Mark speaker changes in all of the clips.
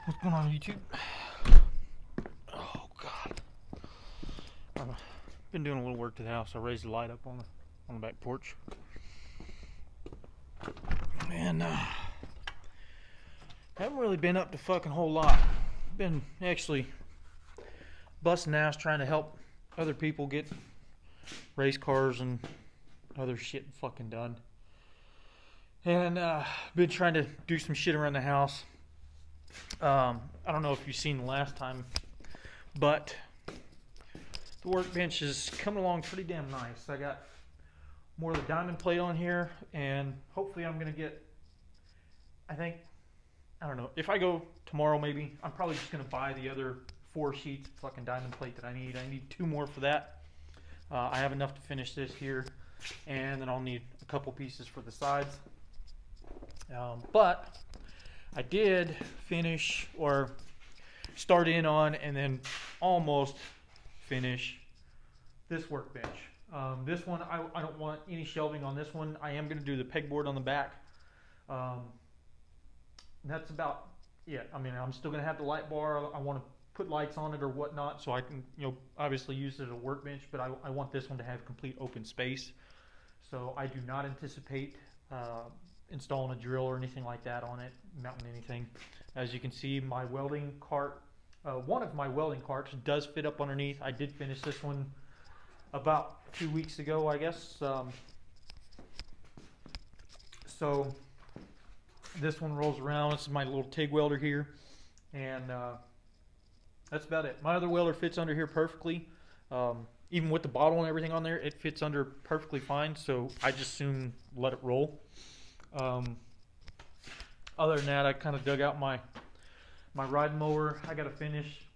Speaker 1: What's going on YouTube? Oh God, I've been doing a little work to the house. I raised the light up on the back porch, and haven't really been up to fucking whole lot. Been actually busting ass trying to help other people get race cars and other shit fucking done, and been trying to do some shit around the house. I don't know if you've seen the last time, but the workbench is coming along pretty damn nice. I got more of the diamond plate on here, and hopefully I'm gonna get, I don't know, if I go tomorrow maybe, I'm probably just gonna buy the other 4 sheets of fucking diamond plate that I need. I need 2 more for that. I have enough to finish this here, and then I'll need a couple pieces for the sides. But I did finish, or start in on, and then almost finish this workbench. This one, I don't want any shelving on this one. I am going to do the pegboard on the back. That's about it. I mean, I'm still going to have the light bar. I want to put lights on it or whatnot, so I can, obviously use it as a workbench, but I want this one to have complete open space. So I do not anticipate installing a drill or anything like that on it, mounting anything. As you can see, my welding cart, one of my welding carts does fit up underneath. I did finish this one about 2 weeks ago, I guess. So this one rolls around. This is my little TIG welder here, and that's about it. My other welder fits under here perfectly. Even with the bottle and everything on there, it fits under perfectly fine, so I just soon let it roll. Other than that, I kind of dug out my ride mower. I got to finish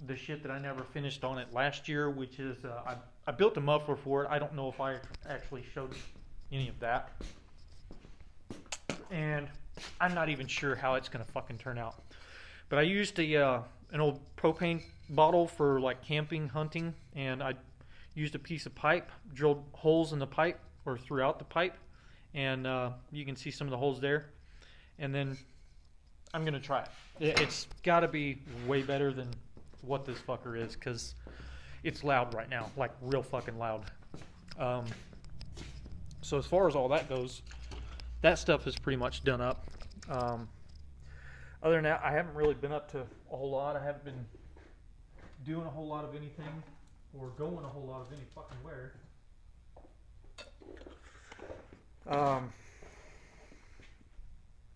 Speaker 1: the shit that I never finished on it last year, which is I built a muffler for it. I don't know if I actually showed any of that, and I'm not even sure how it's gonna fucking turn out. But I used an old propane bottle for like camping, hunting, and I used a piece of pipe, drilled holes in the pipe or throughout the pipe, and you can see some of the holes there. And then I'm gonna try it. It's got to be way better than what this fucker is, because it's loud right now, like real fucking loud. So as far as all that goes, that stuff is pretty much done up. Other than that, I haven't really been up to a whole lot. I haven't been doing a whole lot of anything or going a whole lot of any fucking where.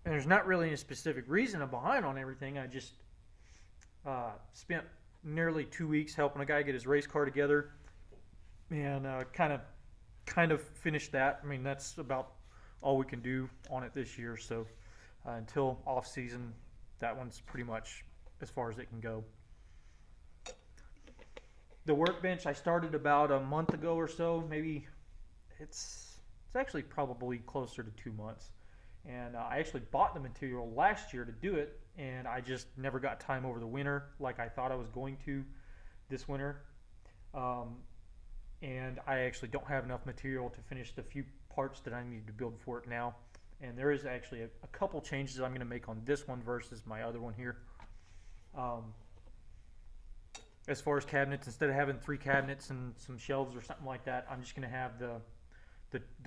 Speaker 1: And there's not really any specific reason I'm behind on everything. I just spent nearly 2 weeks helping a guy get his race car together, and kind of finished that. I mean, that's about all we can do on it this year. So until off season, that one's pretty much as far as it can go. The workbench I started about a month ago or so. Maybe it's actually probably closer to 2 months. And I actually bought the material last year to do it, and I just never got time over the winter like I thought I was going to this winter. And I actually don't have enough material to finish the few parts that I need to build for it now. And there is actually a couple changes I'm going to make on this one versus my other one here. As far as cabinets, instead of having 3 cabinets and some shelves or something like that, I'm just going to have the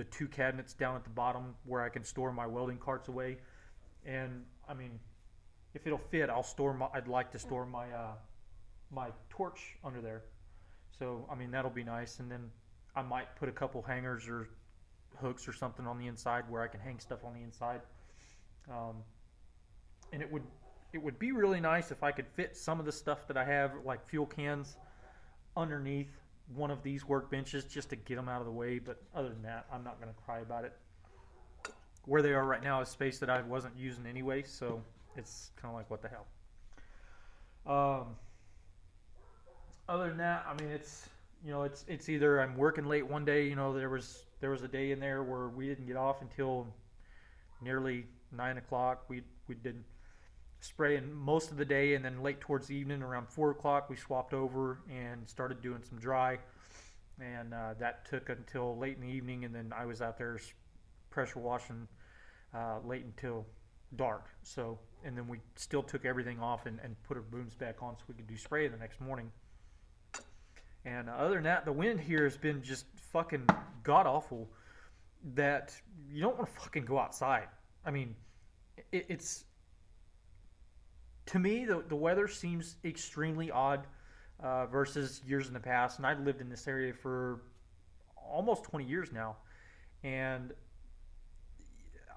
Speaker 1: 2 cabinets down at the bottom where I can store my welding carts away. And I mean, if it'll fit, I'd like to store my torch under there. So I mean, that'll be nice. And then I might put a couple hangers or hooks or something on the inside where I can hang stuff on the inside. And it would be really nice if I could fit some of the stuff that I have, like fuel cans, underneath one of these workbenches just to get them out of the way. But other than that, I'm not going to cry about it. Where they are right now is space that I wasn't using anyway, so it's kind of like, what the hell. Other than that, I mean, it's either I'm working late one day. There was a day in there where we didn't get off until nearly 9 o'clock. We did spraying most of the day, and then late towards the evening around 4 o'clock we swapped over and started doing some dry, and that took until late in the evening, and then I was out there pressure washing late until dark. So, and then we still took everything off and put our booms back on so we could do spray the next morning. And other than that, the wind here has been just fucking god awful. That you don't want to fucking go outside. I mean, it's to me the weather seems extremely odd versus years in the past. And I've lived in this area for almost 20 years now, and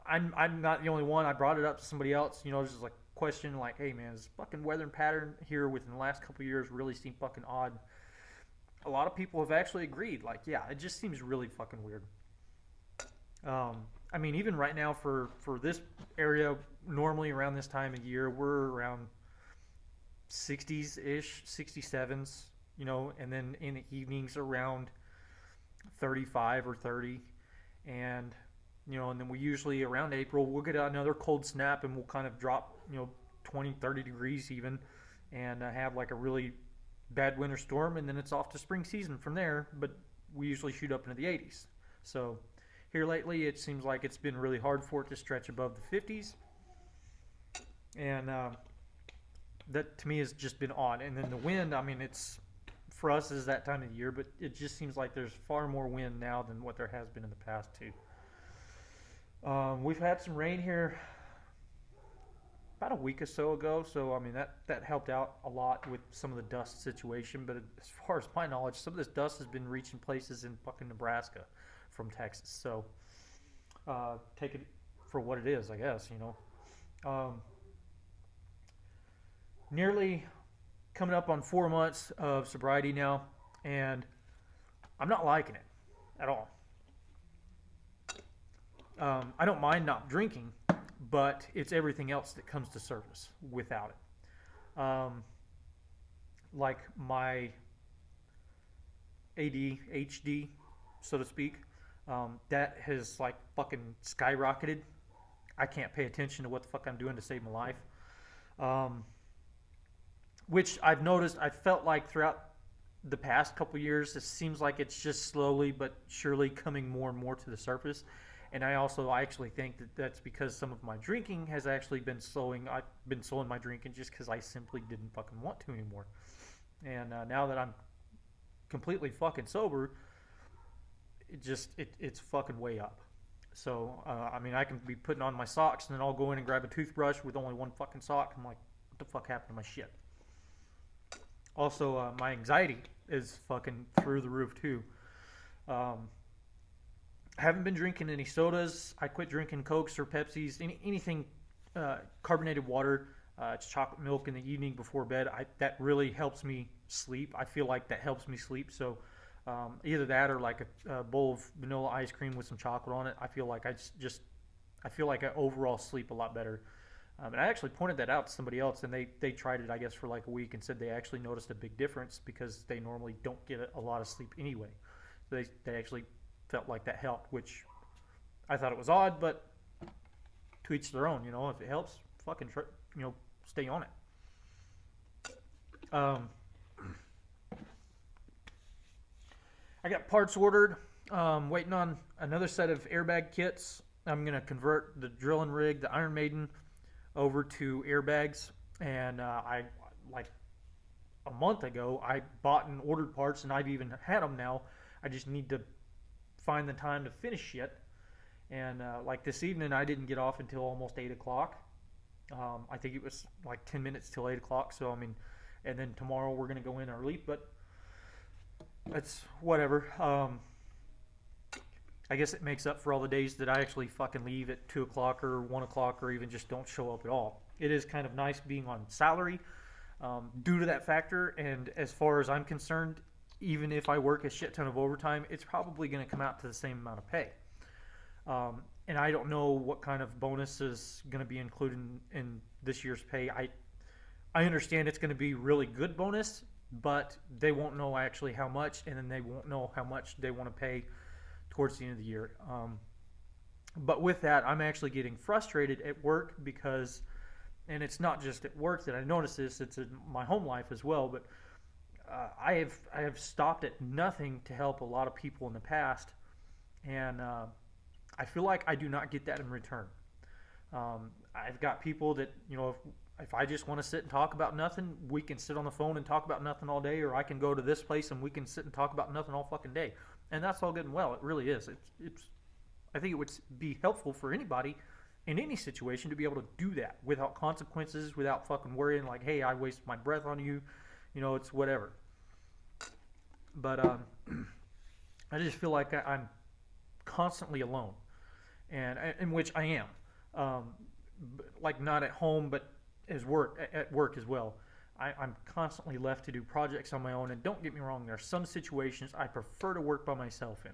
Speaker 1: I'm not the only one. I brought it up to somebody else. You know, just like question like, hey man, this fucking weather pattern here within the last couple of years really seemed fucking odd. A lot of people have actually agreed. Like, yeah, it just seems really fucking weird. I mean, even right now for this area, normally around this time of year, we're around 60s ish, 67s, you know, and then in the evenings around 35 or 30, and you know, and then we usually around April we'll get another cold snap and we'll kind of drop, you know, 20, 30 degrees even, and have like a really bad winter storm, and then it's off to spring season from there. But we usually shoot up into the 80s. So here lately, it seems like it's been really hard for it to stretch above the 50s, and that to me has just been odd. And then the wind, I mean, it's for us is that time of the year, but it just seems like there's far more wind now than what there has been in the past too. We've had some rain here about a week or so ago, so I mean that helped out a lot with some of the dust situation. But as far as my knowledge, some of this dust has been reaching places in fucking Nebraska from Texas. So take it for what it is, I guess. You know, nearly coming up on 4 months of sobriety now, and I'm not liking it at all. I don't mind not drinking, but it's everything else that comes to surface without it. Like my ADHD, so to speak, that has like fucking skyrocketed. I can't pay attention to what the fuck I'm doing to save my life. Which I've noticed, I felt like throughout the past couple years, it seems like it's just slowly but surely coming more and more to the surface. And I actually think that that's because some of my drinking has actually been slowing. I've been slowing my drinking just because I simply didn't fucking want to anymore. And now that I'm completely fucking sober, it's fucking way up. So I mean, I can be putting on my socks and then I'll go in and grab a toothbrush with only one fucking sock. I'm like, what the fuck happened to my shit? Also, my anxiety is fucking through the roof too. I haven't been drinking any sodas. I quit drinking Cokes or Pepsis, anything carbonated water. It's chocolate milk in the evening before bed. That really helps me sleep. I feel like that helps me sleep. So either that or like a bowl of vanilla ice cream with some chocolate on it. I feel like I feel like I overall sleep a lot better. And I actually pointed that out to somebody else, and they tried it, I guess, for like a week and said they actually noticed a big difference because they normally don't get a lot of sleep anyway. So they actually felt like that helped, which I thought it was odd, but to each their own. You know, if it helps, fucking stay on it. I got parts ordered. Waiting on another set of airbag kits. I'm gonna convert the drilling rig, the Iron Maiden, over to airbags, and I like a month ago I bought and ordered parts, and I've even had them now. I just need to find the time to finish it. And like this evening, I didn't get off until almost 8 o'clock. I think it was like 10 minutes till 8 o'clock. So I mean, and then tomorrow we're gonna go in early, but that's whatever. I guess it makes up for all the days that I actually fucking leave at 2 o'clock or 1 o'clock or even just don't show up at all. It is kind of nice being on salary due to that factor. And as far as I'm concerned, even if I work a shit ton of overtime, it's probably going to come out to the same amount of pay. And I don't know what kind of bonus is going to be included in this year's pay. I understand it's going to be really good bonus, but they won't know actually how much, and then they won't know how much they want to pay towards the end of the year. But with that, I'm actually getting frustrated at work because, and it's not just at work that I notice this, it's in my home life as well, but I have stopped at nothing to help a lot of people in the past, and I feel like I do not get that in return. I've got people that, if I just want to sit and talk about nothing, we can sit on the phone and talk about nothing all day, or I can go to this place and we can sit and talk about nothing all fucking day. And that's all good and well. It really is. I think it would be helpful for anybody in any situation to be able to do that without consequences, without fucking worrying like, hey, I wasted my breath on you. It's whatever. But I just feel like I'm constantly alone, and in which I am. Like not at home, but at work as well. I'm constantly left to do projects on my own, and don't get me wrong, there are some situations I prefer to work by myself in.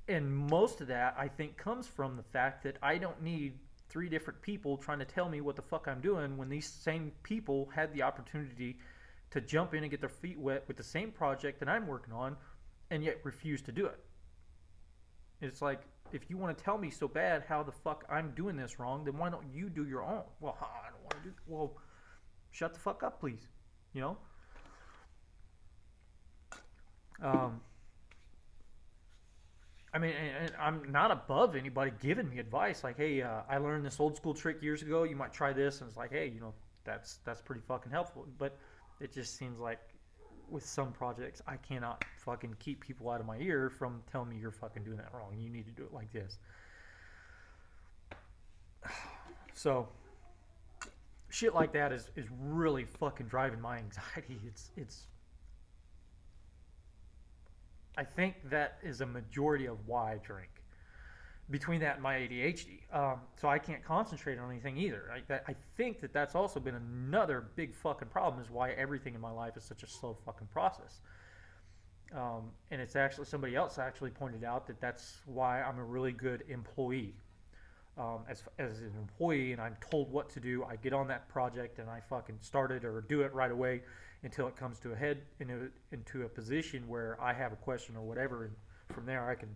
Speaker 1: And most of that, I think, comes from the fact that I don't need 3 different people trying to tell me what the fuck I'm doing when these same people had the opportunity to jump in and get their feet wet with the same project that I'm working on and yet refuse to do it. It's like, if you want to tell me so bad how the fuck I'm doing this wrong, then why don't you do your own? Well, I don't want to do. Well, shut the fuck up, please. I mean, and I'm not above anybody giving me advice. Like, hey, I learned this old school trick years ago. You might try this, and it's like, hey, that's pretty fucking helpful. But it just seems like with some projects, I cannot fucking keep people out of my ear from telling me you're fucking doing that wrong. You need to do it like this. So shit like that is really fucking driving my anxiety. It's I think that is a majority of why I drink. Between that and my ADHD, so I can't concentrate on anything either. I think that's also been another big fucking problem, is why everything in my life is such a slow fucking process. And it's actually somebody else actually pointed out that's why I'm a really good employee. As an employee, and I'm told what to do, I get on that project and I fucking start it or do it right away until it comes to a head into a position where I have a question or whatever, and from there I can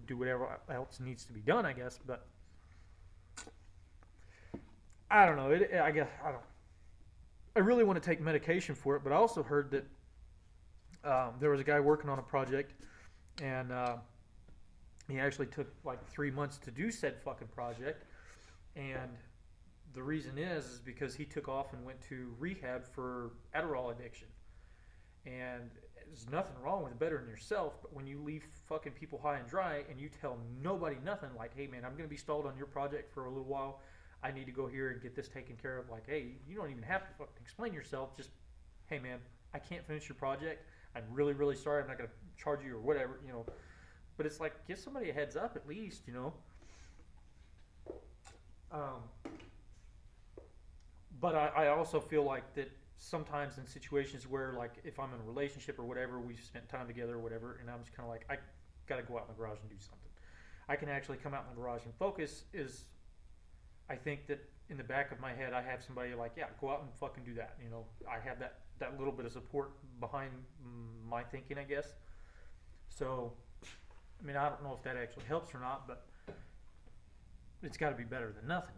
Speaker 1: do whatever else needs to be done, I guess. But I don't know. I really want to take medication for it, but I also heard that there was a guy working on a project, and he actually took like 3 months to do said fucking project, and the reason is because he took off and went to rehab for Adderall addiction. And there's nothing wrong with bettering yourself, but when you leave fucking people high and dry and you tell nobody nothing, like, hey man, I'm going to be stalled on your project for a little while, I need to go here and get this taken care of. Like, hey, you don't even have to fucking explain yourself. Just, hey man, I can't finish your project. I'm really, really sorry. I'm not going to charge you or whatever, But it's like, give somebody a heads up at least, But I also feel like that sometimes in situations where, like, if I'm in a relationship or whatever, we've spent time together or whatever, and I'm just kind of like, I got to go out in the garage and do something. I can actually come out in the garage and focus. I think that in the back of my head, I have somebody like, yeah, go out and fucking do that. I have that little bit of support behind my thinking, I guess. So, I mean, I don't know if that actually helps or not, but it's got to be better than nothing,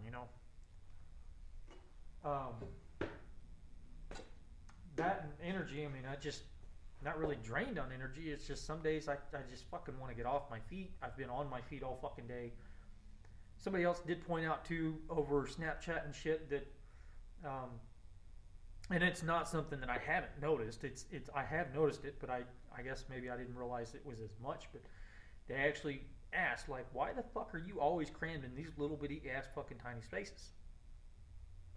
Speaker 1: That and energy, I mean, I just not really drained on energy. It's just some days I just fucking want to get off my feet. I've been on my feet all fucking day. Somebody else did point out too over Snapchat and shit that, and it's not something that I haven't noticed. I have noticed it, but I guess maybe I didn't realize it was as much. But they actually asked, like, why the fuck are you always crammed in these little bitty ass fucking tiny spaces?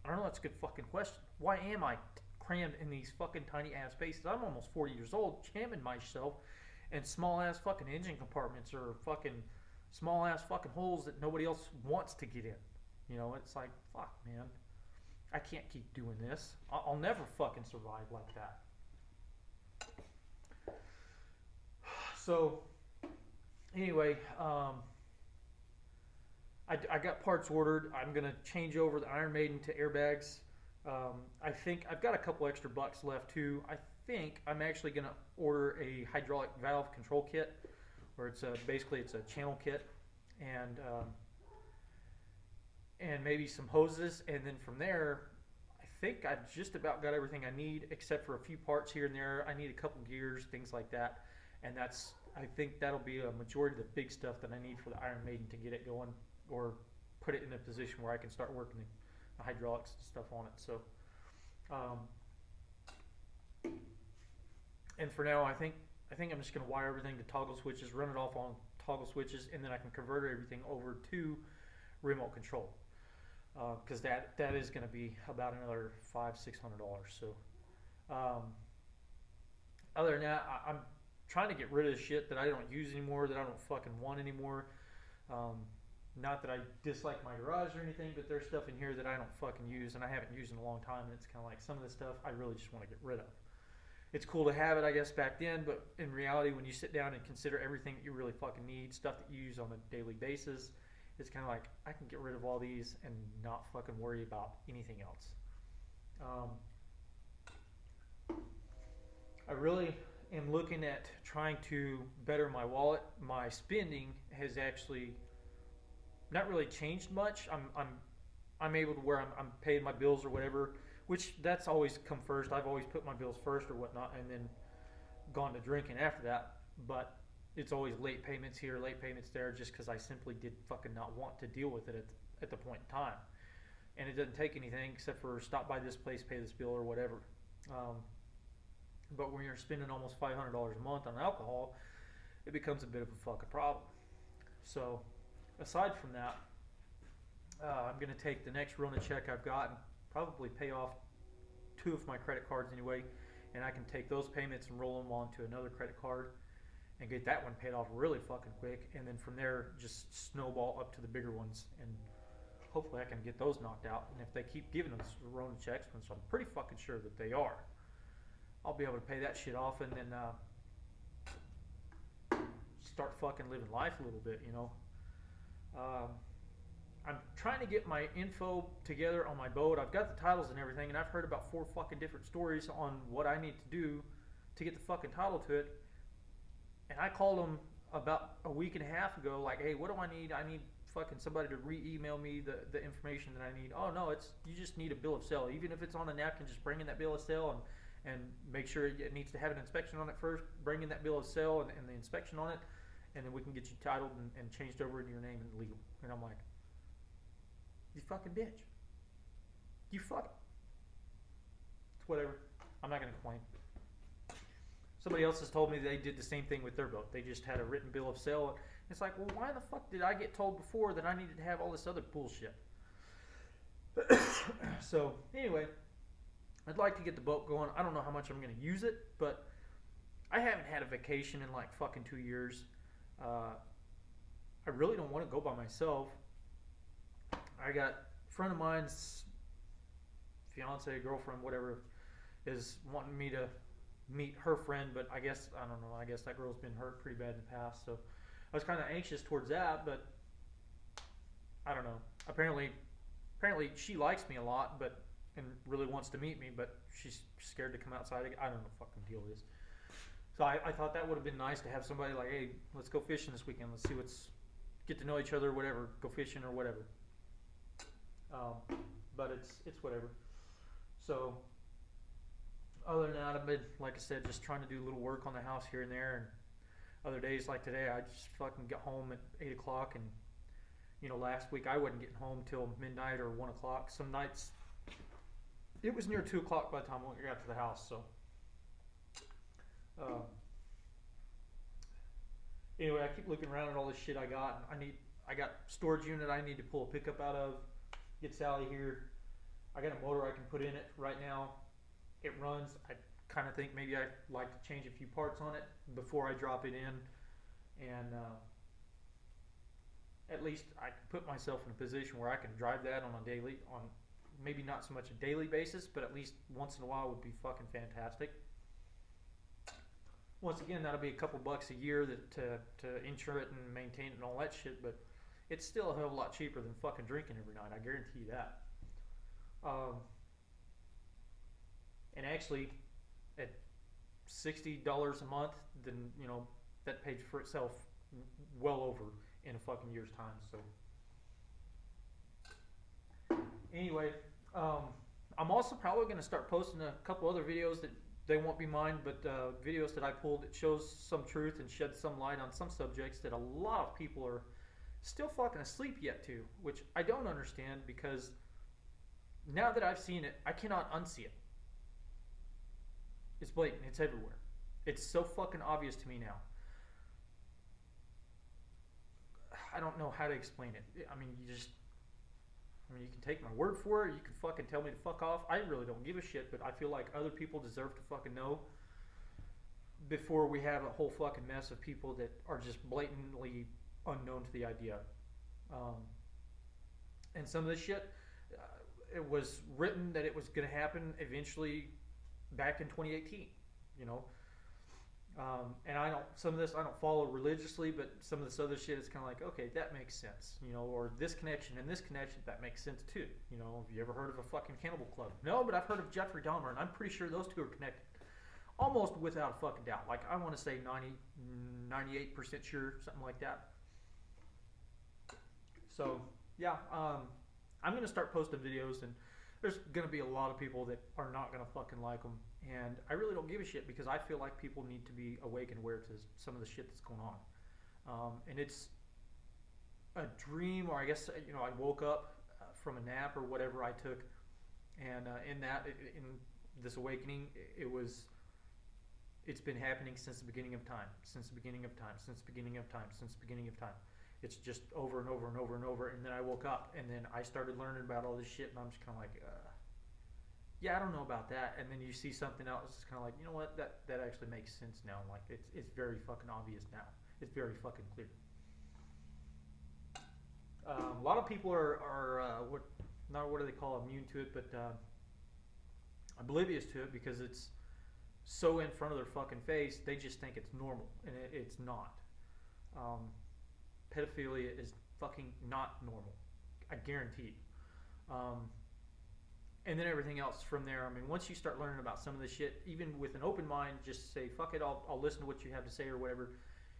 Speaker 1: I don't know. That's a good fucking question. Why am I crammed in these fucking tiny ass spaces? I'm almost 40 years old, jamming myself in small ass fucking engine compartments or fucking small ass fucking holes that nobody else wants to get in. It's like, fuck, man. I can't keep doing this. I'll never fucking survive like that. So, anyway, I got parts ordered. I'm going to change over the Iron Maiden to airbags. I think I've got a couple extra bucks left too. I think I'm actually going to order a hydraulic valve control kit, where it's basically a channel kit, and maybe some hoses, and then from there, I think I've just about got everything I need except for a few parts here and there. I need a couple gears, things like that, and I think that'll be a majority of the big stuff that I need for the Iron Maiden to get it going, or put it in a position where I can start working the hydraulics and stuff on it. So, and for now, I think I'm just gonna wire everything to toggle switches, run it off on toggle switches, and then I can convert everything over to remote control. Because that is going to be about another $500-600. So, other than that, I'm trying to get rid of the shit that I don't use anymore, that I don't fucking want anymore. Not that I dislike my garage or anything, but there's stuff in here that I don't fucking use and I haven't used in a long time, and it's kind of like some of the stuff I really just want to get rid of. It's cool to have it, I guess, back then, but in reality, when you sit down and consider everything that you really fucking need, stuff that you use on a daily basis, it's kind of like, I can get rid of all these and not fucking worry about anything else. I really am looking at trying to better my wallet. My spending has actually not really changed much. I'm able to where I'm paying my bills or whatever, which that's always come first. I've always put my bills first or whatnot, and then gone to drinking after that. But it's always late payments here, late payments there, just because I simply did fucking not want to deal with it at the point in time. And it doesn't take anything except for stop by this place, pay this bill or whatever. But when you're spending almost $500 a month on alcohol, it becomes a bit of a fucking problem. So aside from that, I'm going to take the next Rona check I've got and probably pay off 2 of my credit cards anyway, and I can take those payments and roll them onto another credit card and get that one paid off really fucking quick, and then from there just snowball up to the bigger ones, and hopefully I can get those knocked out. And if they keep giving us Rona checks, which I'm pretty fucking sure that they are, I'll be able to pay that shit off and then start fucking living life a little bit, you know. I'm trying to get my info together on my boat. I've got the titles and everything, and I've heard about 4 fucking different stories on what I need to do to get the fucking title to it. And I called them about a week and a half ago, like, hey, what do I need? I need fucking somebody to re-email me the information that I need. Oh no, you just need a bill of sale. Even if it's on a napkin, just bring in that bill of sale and make sure it needs to have an inspection on it first. Bring in that bill of sale and the inspection on it, and then we can get you titled and changed over into your name and legal. And I'm like, you fucking bitch. You fuck. It's whatever. I'm not gonna complain. Somebody else has told me they did the same thing with their boat. They just had a written bill of sale. It's like, well, why the fuck did I get told before that I needed to have all this other bullshit? So anyway, I'd like to get the boat going. I don't know how much I'm going to use it, but I haven't had a vacation in like fucking 2 years. I really don't want to go by myself. I got a friend of mine's fiance, girlfriend, whatever, is wanting me to meet her friend, but I guess, I don't know, I guess that girl's been hurt pretty bad in the past, so I was kind of anxious towards that, but I don't know. Apparently she likes me a lot, but and really wants to meet me, but she's scared to come outside. I don't know what the fucking deal is. So I thought that would have been nice to have somebody like, hey, let's go fishing this weekend. Let's see get to know each other, whatever. Go fishing or whatever. But it's whatever. So other than that, I've been, like I said, just trying to do a little work on the house here and there. And other days like today, I just fucking get home at 8 o'clock. And, you know, last week I wasn't getting home till midnight or 1 o'clock. Some nights it was near 2 o'clock by the time I got to the house. So anyway, I keep looking around at all this shit I got. I got storage unit I need to pull a pickup out of. Get Sally here. I got a motor I can put in it right now. It runs. I kind of think maybe I'd like to change a few parts on it before I drop it in, and at least I can put myself in a position where I can drive that on maybe not so much a daily basis, but at least once in a while would be fucking fantastic. Once again, that'll be a couple bucks a year to insure it and maintain it and all that shit, but it's still a hell of a lot cheaper than fucking drinking every night. I guarantee you that. And actually, at $60 a month, then, you know, that pays for itself well over in a fucking year's time. So anyway, I'm also probably going to start posting a couple other videos that they won't be mine, but videos that I pulled that shows some truth and shed some light on some subjects that a lot of people are still fucking asleep yet too, which I don't understand because now that I've seen it, I cannot unsee it. It's blatant. It's everywhere. It's so fucking obvious to me now. I don't know how to explain it. I mean, you can take my word for it. You can fucking tell me to fuck off. I really don't give a shit, but I feel like other people deserve to fucking know before we have a whole fucking mess of people that are just blatantly unknown to the idea. And some of this shit, it was written that it was going to happen eventually back in 2018, you know. And some of this I don't follow religiously, but some of this other shit is kind of like, okay, that makes sense, you know, or this connection and this connection, that makes sense too. You know, have you ever heard of a fucking cannibal club? No, but I've heard of Jeffrey Dahmer, and I'm pretty sure those two are connected. Almost without a fucking doubt. Like, I want to say 98% sure, something like that. So, yeah, I'm going to start posting videos, and there's going to be a lot of people that are not going to fucking like them. And I really don't give a shit because I feel like people need to be awake and aware to some of the shit that's going on. And it's a dream, or I guess, you know, I woke up from a nap or whatever I took. And in this awakening, it's been happening since the beginning of time, since the beginning of time, since the beginning of time, since the beginning of time. It's just over and over and over and over. And then I woke up, and then I started learning about all this shit, and I'm just kind of like, yeah, I don't know about that. And then you see something else, it's kind of like, you know what, that actually makes sense now. Like, it's very fucking obvious now. It's very fucking clear. A lot of people are what do they call immune to it, but oblivious to it because it's so in front of their fucking face. They just think it's normal, and it's not. Pedophilia is fucking not normal. I guarantee you. And then everything else from there. I mean, once you start learning about some of this shit, even with an open mind, just say, fuck it, I'll listen to what you have to say or whatever.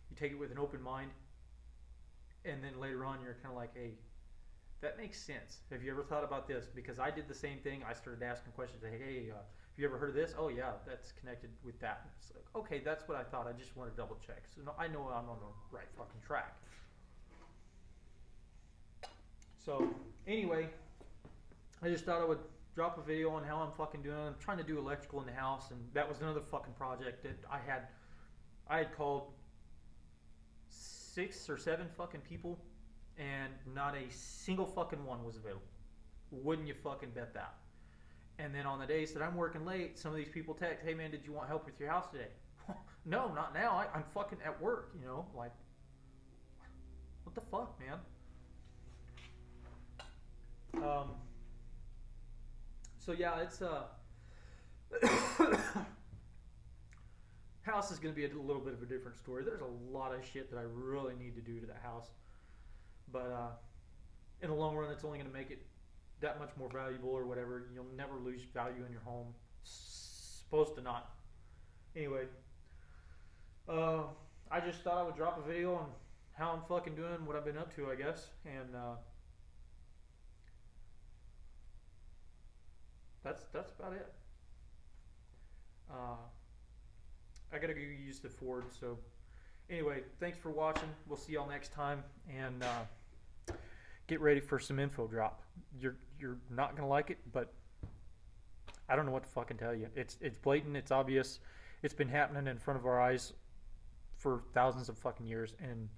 Speaker 1: You take it with an open mind, and then later on you're kind of like, hey, that makes sense. Have you ever thought about this? Because I did the same thing. I started asking questions. Hey, have you ever heard of this? Oh, yeah, that's connected with that. It's like, okay, that's what I thought. I just want to double check. So I know I'm on the right fucking track. So, anyway, I just thought I would drop a video on how I'm fucking doing. I'm trying to do electrical in the house, and that was another fucking project that I had called 6 or 7 fucking people, and not a single fucking one was available. Wouldn't you fucking bet that? And then on the days that I'm working late, some of these people text, hey man, did you want help with your house today? No, not now. I'm fucking at work, you know? Like, what the fuck, man? So yeah, it's house is going to be a little bit of a different story. There's a lot of shit that I really need to do to the house, but in the long run, it's only going to make it that much more valuable or whatever. You'll never lose value in your home. Supposed to not. Anyway, I just thought I would drop a video on how I'm fucking doing, what I've been up to, I guess, and that's about it. I gotta go use the Ford. So anyway, thanks for watching. We'll see y'all next time, and get ready for some info drop. You're not gonna like it, but I don't know what to fucking tell you. It's blatant. It's obvious. It's been happening in front of our eyes for thousands of fucking years, and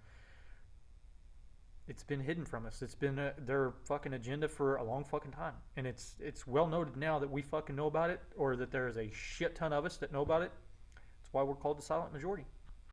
Speaker 1: it's been hidden from us. It's been their fucking agenda for a long fucking time, and it's well noted now that we fucking know about it, or that there is a shit ton of us that know about it. That's why we're called the silent majority.